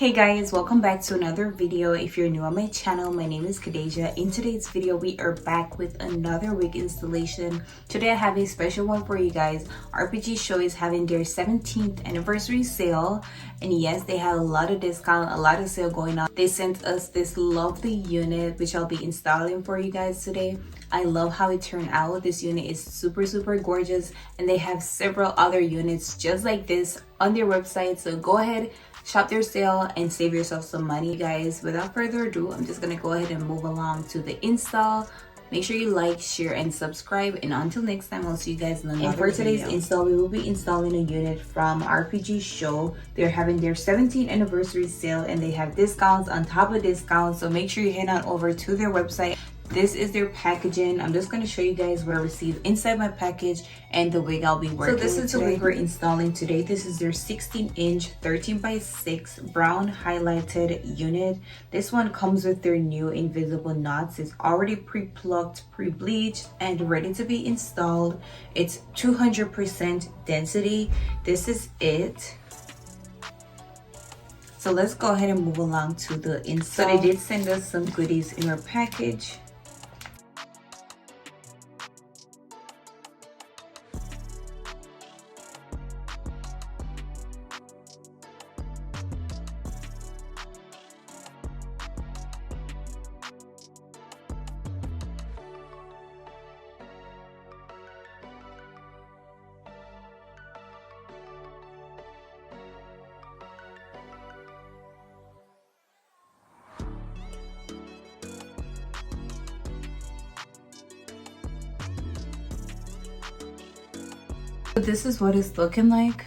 Hey guys, welcome back to another video. If you're new on my channel, my name is Kadeja. In today's video, we are back with another wig installation. Today I have a special one for you guys. RPGSHOW is having their 17th anniversary sale, and yes, they have a lot of discount, a lot of sale going on. They sent us this lovely unit which I'll be installing for you guys today. I love how it turned out. This unit is super gorgeous, and they have several other units just like this on their website, so go ahead, shop their sale and save yourself some money. Guys, without further ado, I'm just gonna go ahead and move along to the install. Make sure you like, share, and subscribe, and until next time, I'll see you guys in another video. And for today's install, we will be installing a unit from RPGSHOW. They're having their 17th anniversary sale, and they have discounts on top of discounts, so make sure you head on over to their website. This is their packaging. I'm just going to show you guys what I received inside my package and the wig I'll be working with. So this is the wig we're installing today. This is their 16-inch 13x6 brown highlighted unit. This one comes with their new invisible knots. It's already pre-plucked, pre-bleached, and ready to be installed. It's 200% density. This is it. So let's go ahead and move along to the install. So they did send us some goodies in our package. This is what it's looking like.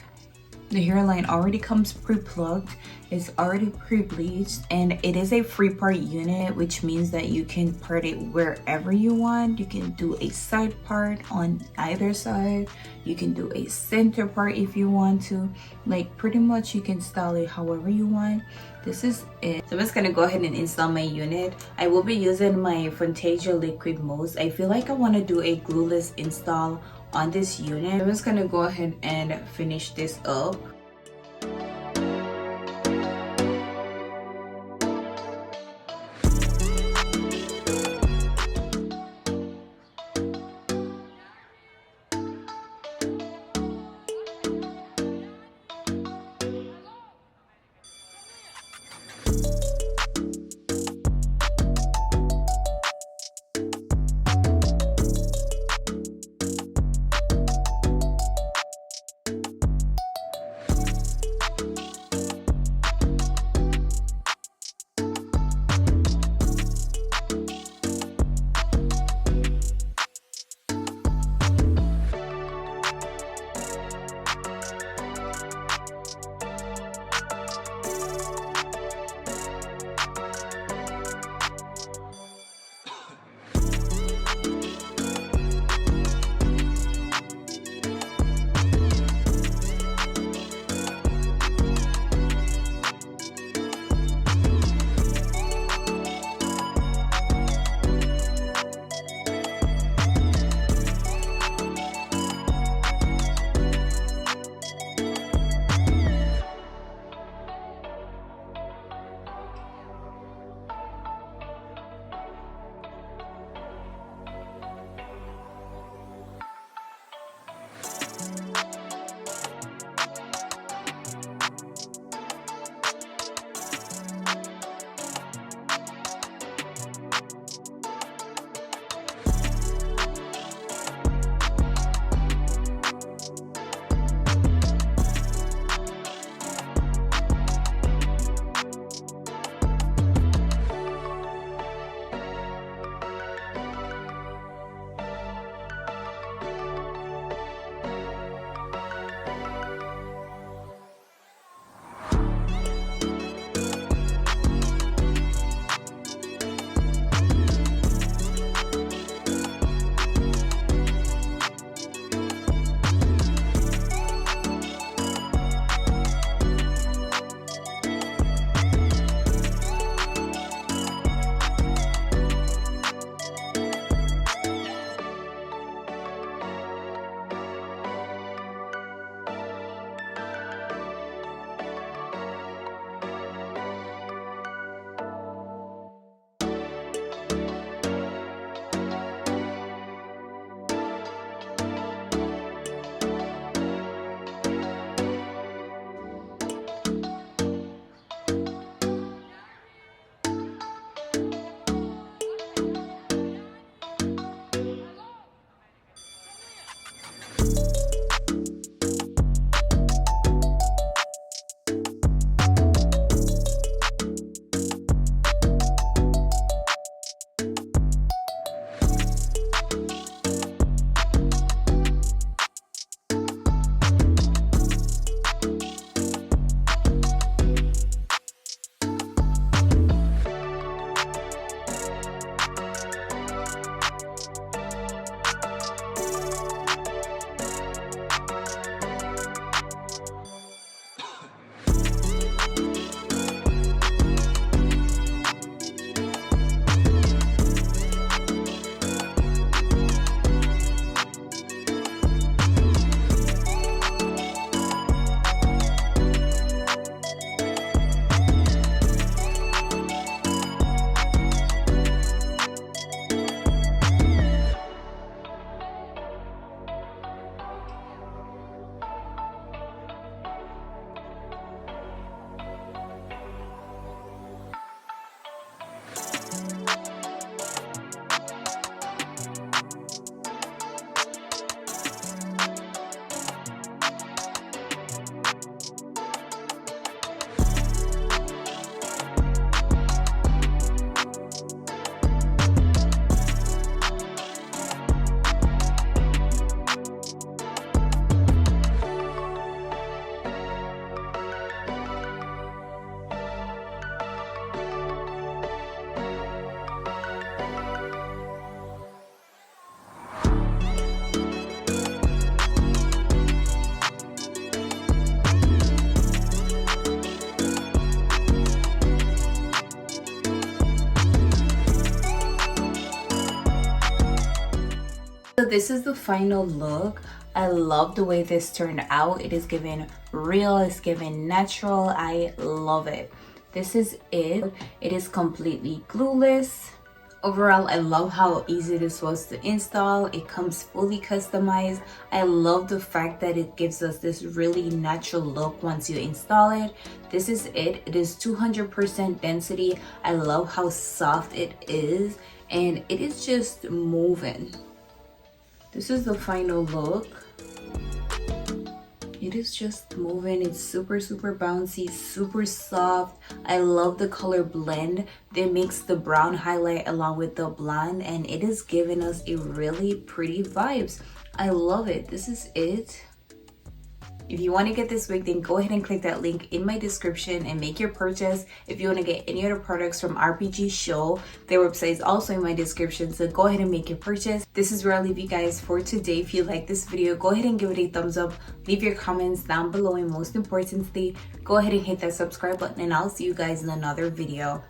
The hairline already comes pre-plucked, it's already pre-bleached, and it is a free part unit, which means that you can part it wherever you want. You can do a side part on either side, you can do a center part if you want to. Like, pretty much you can style it however you want. This is it. So I'm just gonna go ahead and install my unit. I will be using my Fantasia liquid mousse. I feel like I want to do a glueless install on this unit. I'm just gonna go ahead and finish this up. this is the final look. I love the way this turned out. It is giving real, it's giving natural. I love it. This is it. It is completely glueless. Overall, I love how easy this was to install. It comes fully customized. I love the fact that it gives us this really natural look once you install it. This is it. It is 200% density. I love how soft it is, and it is just moving. This is the final look. It is just moving. It's super bouncy, super soft. I love the color blend that makes the brown highlight along with the blonde, and it is giving us a really pretty vibes. I love it. This is it. If you want to get this wig, then go ahead and click that link in my description and make your purchase. If you want to get any other products from RPGSHOW, their website is also in my description, so go ahead and make your purchase. This is where I'll leave you guys for today. If you like this video, go ahead and give it a thumbs up, leave your comments down below, and most importantly, go ahead and hit that subscribe button, and I'll see you guys in another video.